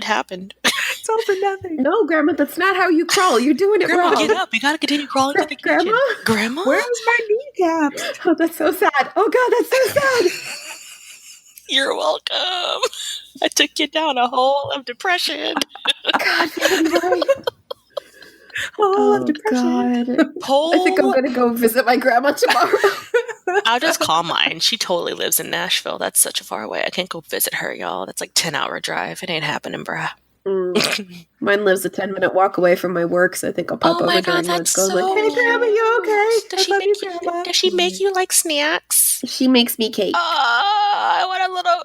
happened? It's all for nothing. No, Grandma, that's not how you crawl. You're doing it Grandma, wrong. get up. We gotta continue crawling to the kitchen. Grandma? Grandma? Where's my kneecaps? Oh, that's so sad. Oh, God, that's so sad. You're welcome. I took you down a hole of depression. God, February. Oh, depression. God. I think I'm going to go visit my grandma tomorrow. I'll just call mine. She totally lives in Nashville. That's such a far away. I can't go visit her, y'all. That's like 10-hour drive. It ain't happening, bruh. Mine lives a 10-minute walk away from my work, so I think I'll pop over during lunch. Go like, hey, Grandma, you okay? Does she make you like snacks? She makes me cake. I want a little.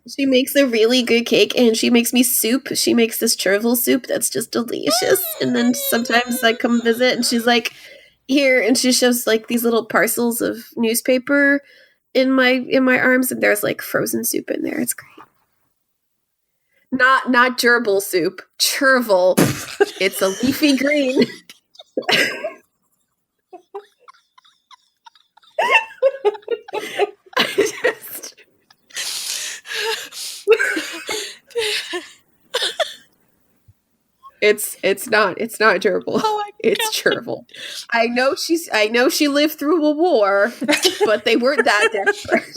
She makes a really good cake, and she makes me soup. She makes this chervil soup that's just delicious. And then sometimes I come visit, and she's like, here, and she shows like these little parcels of newspaper in my arms, and there's like frozen soup in there. It's great. Not gerbil soup, chervil. It's a leafy green. It's not gerbil. Oh, it's chervil. I know she lived through a war, but they weren't that desperate.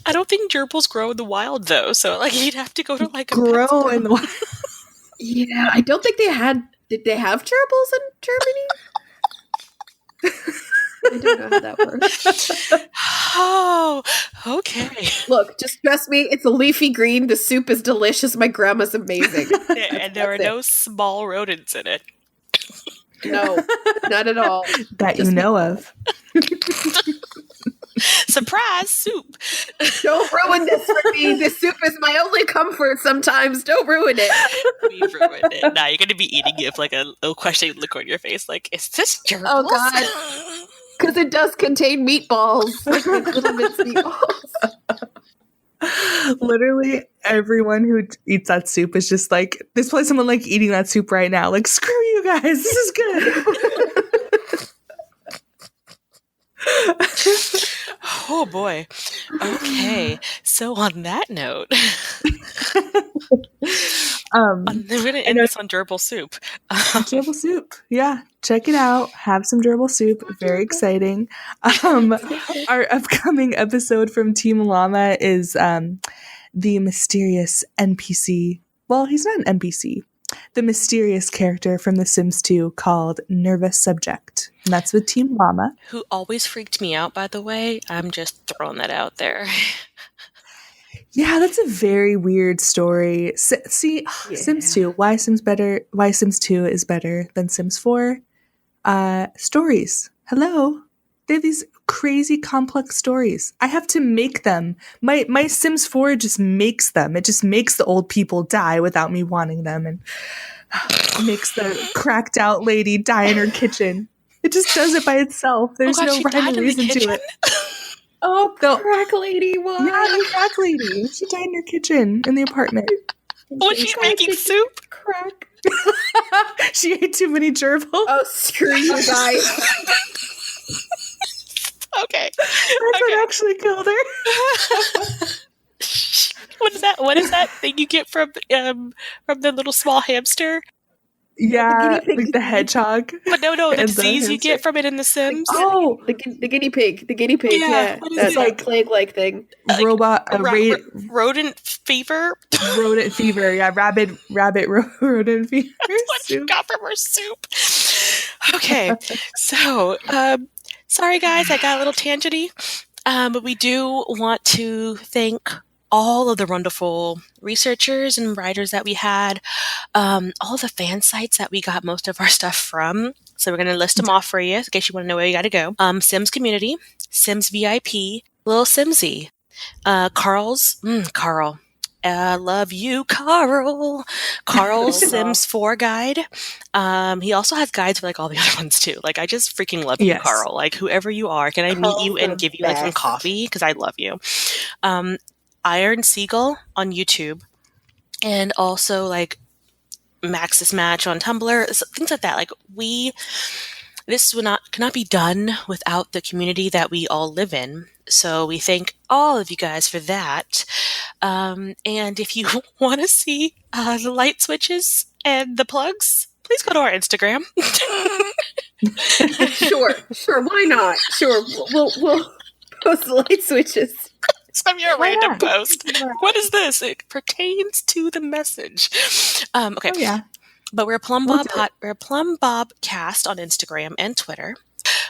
I don't think gerbils grow in the wild though, so like you'd have to go to like a grow pet store. in the wild. Yeah, I don't think they had. Did they have gerbils in Germany? I don't know how that works. Oh, okay. Look, just trust me. It's a leafy green. The soup is delicious. My grandma's amazing. And there are no small rodents in it. No, not at all. That you know of. Surprise soup. Don't ruin this for me. This soup is my only comfort sometimes. Don't ruin it. We ruined it. Now you're going to be eating it with like a little questioning look on your face. Like, is this gerbils? Oh, God. Because it does contain meatballs. Like little minced meatballs. Literally everyone who eats that soup is just like, there's probably someone like eating that soup right now. Like, screw you guys. This is good. Oh boy. Okay. So on that note, I'm going to end this on gerbil soup. Gerbil soup. Yeah. Check it out. Have some gerbil soup. Very exciting. Our upcoming episode from Team Llama is the mysterious NPC. Well, he's not an NPC. The mysterious character from The Sims 2 called Nervous Subject. And that's with Team Llama. Who always freaked me out, by the way. I'm just throwing that out there. Yeah, that's a very weird story. See, Sims 2. Why Sims 2 is better than Sims 4? Stories. Hello. They have these crazy complex stories. I have to make them. My Sims 4 just makes them. It just makes the old people die without me wanting them, and makes the cracked out lady die in her kitchen. It just does it by itself. There's no rhyme or reason to it. Oh, the crack lady one. Yeah, the crack lady. She died in her kitchen in the apartment. Was she making soup? Crack. She ate too many gerbils. Oh, screw you guys. Okay. That's what actually killed her. What is that thing you get from the little small hamster? Yeah, like the hedgehog. But no, the disease you get from it in The Sims. Oh, the guinea pig. The guinea pig. Yeah, that's like plague-like thing. Rodent fever. Rodent fever. Yeah, rabbit rodent fever. That's what she got from her soup. Okay, so sorry guys, I got a little tangenty, but we do want to thank all of the wonderful researchers and writers that we had, all the fan sites that we got most of our stuff from. So we're going to list them off for you in case you want to know where you got to go. Sims Community, Sims VIP, Little Simsy, Carl. Love you, Carl. Carl's Sims 4 guide. He also has guides for like all the other ones too. Like, I just freaking love you, Carl. Like, whoever you are, can I meet you and give you like some coffee? Because I love you. Iron Seagull on YouTube, and also like Maxis Match on Tumblr, things like that. Like, this cannot be done without the community that we all live in. So we thank all of you guys for that. And if you want to see the light switches and the plugs, please go to our Instagram. Sure. Why not? Sure, we'll post the light switches. It's gonna be a random post. What is this? It pertains to the message. Okay. Oh, yeah. But we're Plum Bob Cast on Instagram and Twitter.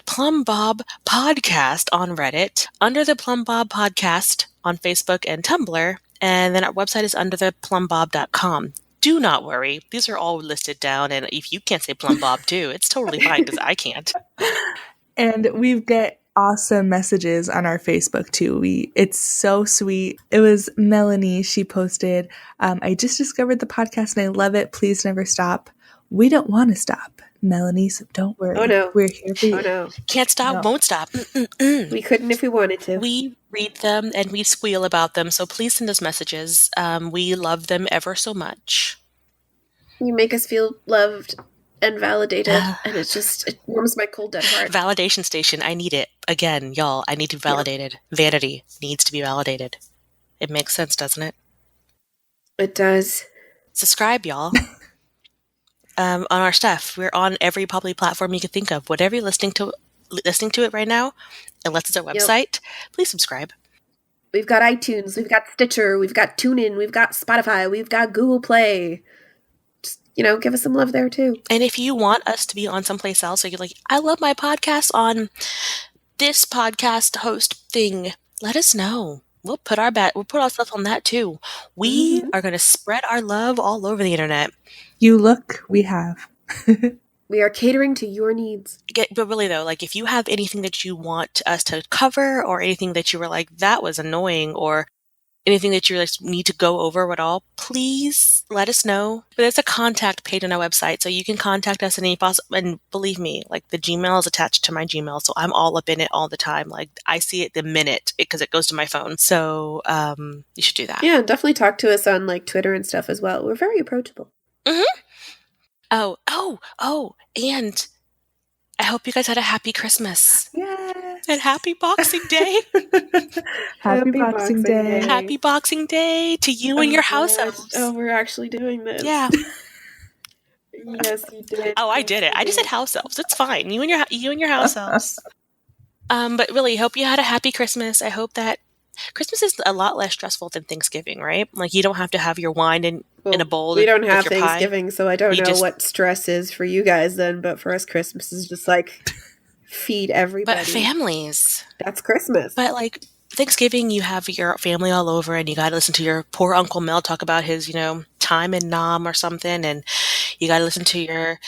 Plum Bob Podcast on Reddit. Under the Plum Bob Podcast on Facebook and Tumblr. And then our website is undertheplumbob.com. Do not worry. These are all listed down. And if you can't say Plum Bob too, it's totally fine because I can't. And we get awesome messages on our Facebook too. It's so sweet. It was Melanie. She posted, I just discovered the podcast and I love it. Please never stop. We don't want to stop, Melanie, so don't worry. Oh no. We're here for you. Oh no. Can't stop, won't stop. We couldn't if we wanted to. We read them and we squeal about them, so please send us messages. We love them ever so much. You make us feel loved and validated, and it warms my cold dead heart. Validation station, I need it. Again, y'all, I need to be validated. Yeah. Vanity needs to be validated. It makes sense, doesn't it? It does. Subscribe, y'all. On our stuff. We're on every public platform you can think of. Whatever you're listening to it right now, unless it's our website, please subscribe. We've got iTunes, we've got Stitcher, we've got TuneIn, we've got Spotify, we've got Google Play. Give us some love there too. And if you want us to be on someplace else, or you're like, I love my podcast on this podcast host thing, let us know. We'll put our stuff on that too. We are going to spread our love all over the internet. You look, we have. We are catering to your needs. But really though, like if you have anything that you want us to cover or anything that you were like, that was annoying or anything that you like need to go over at all, please let us know. But there's a contact page on our website, so you can contact us in any possible. And believe me, like the Gmail is attached to my Gmail, so I'm all up in it all the time. Like I see it the minute because it goes to my phone. So you should do that. Yeah, and definitely talk to us on like Twitter and stuff as well. We're very approachable. Mm-hmm. Oh, and I hope you guys had a happy Christmas. Yes. And happy Boxing Day. Happy Boxing Day. Happy Boxing Day to you and your house elves. Oh, we're actually doing this. Yeah. Yes, you did. Oh, I did it. I just said house elves. It's fine. You and your house elves. But really, hope you had a happy Christmas. I hope that Christmas is a lot less stressful than Thanksgiving, right? Like you don't have to have your wine in a bowl. We don't have with your Thanksgiving, pie. so I don't know what stress is for you guys then, but for us, Christmas is just like feed everybody. But families. That's Christmas. But like Thanksgiving, you have your family all over and you got to listen to your poor Uncle Mel talk about his, time in Nam or something. And you got to listen to your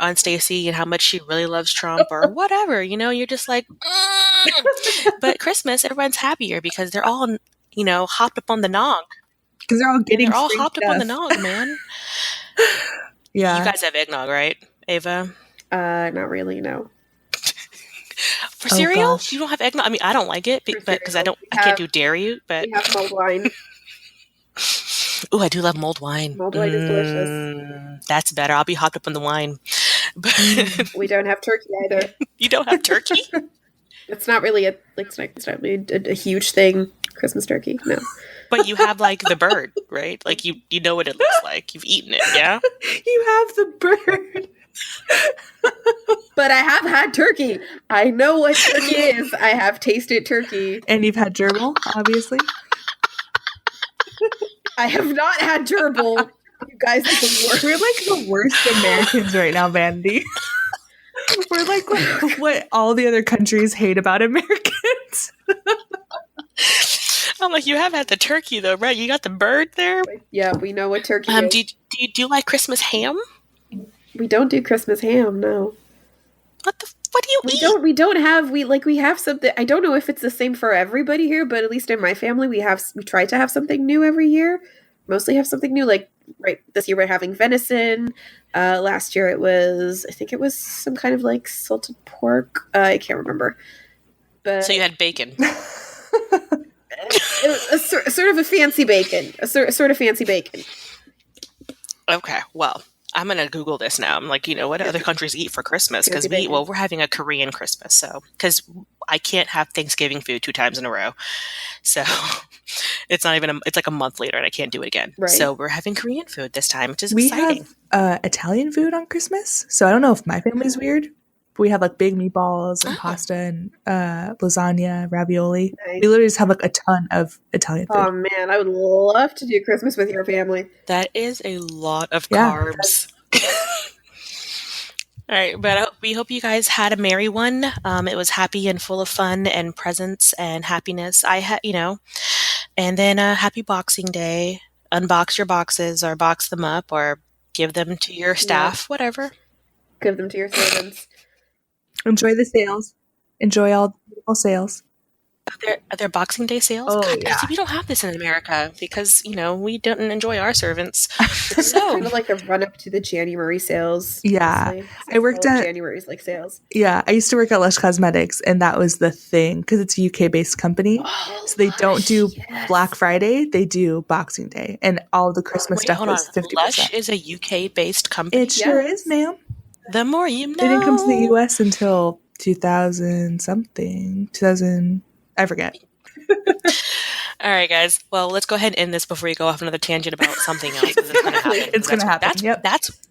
Aunt Stacy and how much she really loves Trump or whatever, you're just like, But Christmas, everyone's happier because they're all, hopped up on the nog. Because they're all getting They're all hopped up on the nog, man. Yeah. You guys have eggnog, right, Ava? Not really, no. For cereal? Gosh. You don't have eggnog? I mean, I don't like it, but because I can't do dairy, but... We have mulled wine. Ooh, I do love mulled wine. Mulled wine is delicious. That's better. I'll be hopped up on the wine. We don't have turkey either. You don't have turkey? It's not really a huge thing, Christmas turkey, no. But you have like the bird, right? Like you know what it looks like. You've eaten it, yeah? You have the bird. But I have had turkey. I know what turkey is. I have tasted turkey. And you've had gerbil, obviously. I have not had gerbil. You guys are the worst. We're like the worst Americans right now, Vandy. We're like what all the other countries hate about Americans. I'm like, you have had the turkey though, right? You got the bird there? Yeah, we know what turkey is. Do you like Christmas ham? We don't do Christmas ham, no. What do you eat? We have something. I don't know if it's the same for everybody here, but at least in my family, we try to have something new every year. Mostly have something new. Like right this year, we're having venison. Last year, I think it was some kind of like salted pork. I can't remember. But so you had bacon. It was a sort of a fancy bacon. Sort of fancy bacon. Okay, well. I'm going to Google this now. I'm like, what do other countries eat for Christmas? Because we're having a Korean Christmas. So, because I can't have Thanksgiving food 2 times in a row. So it's not even, it's like a month later and I can't do it again. Right. So we're having Korean food this time, which is we exciting. We have Italian food on Christmas. So I don't know if my family's weird. But we have like big meatballs and pasta and lasagna, ravioli. Nice. We literally just have like a ton of Italian food. Oh man, I would love to do Christmas with your family. That is a lot of carbs. All right, but we hope you guys had a merry one. It was happy and full of fun and presents and happiness. And then happy Boxing Day. Unbox your boxes or box them up or give them to your staff, whatever. Give them to your servants. Enjoy the sales. Enjoy all the beautiful sales. Are there Boxing Day sales? Oh, God, yeah. See, we don't have this in America because, we don't enjoy our servants. It's kind of like a run up to the January sales. Yeah. I worked at January's like sales. Yeah. I used to work at Lush Cosmetics and that was the thing because it's a UK based company. So they don't do Black Friday. They do Boxing Day and all the Christmas stuff is 50%. Lush is a UK based company. It sure is, ma'am. The more you know. They didn't come to the US until 2000 something. 2000. I forget. All right, guys. Well, let's go ahead and end this before you go off another tangent about something else. It's going to happen. It's going to happen.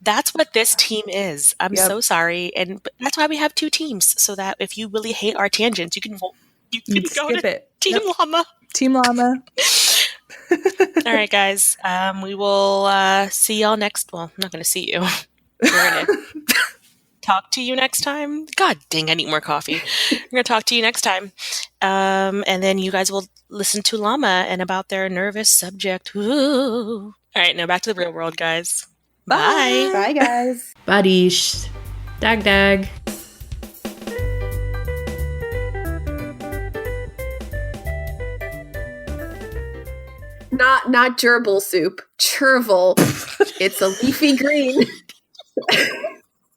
That's what this team is. I'm so sorry, and that's why we have 2 teams, so that if you really hate our tangents, you can go skip to it. Team Llama. Team Llama. All right, guys. We will see y'all next. Well, I'm not going to see you. We're going to talk to you next time. God dang, I need more coffee. We're going to talk to you next time. And then you guys will listen to Llama and about their nervous subject. Ooh. All right, now back to the real world, guys. Bye. Bye, guys. Badish. Dag dag. Not gerbil soup. Chervil. It's a leafy green.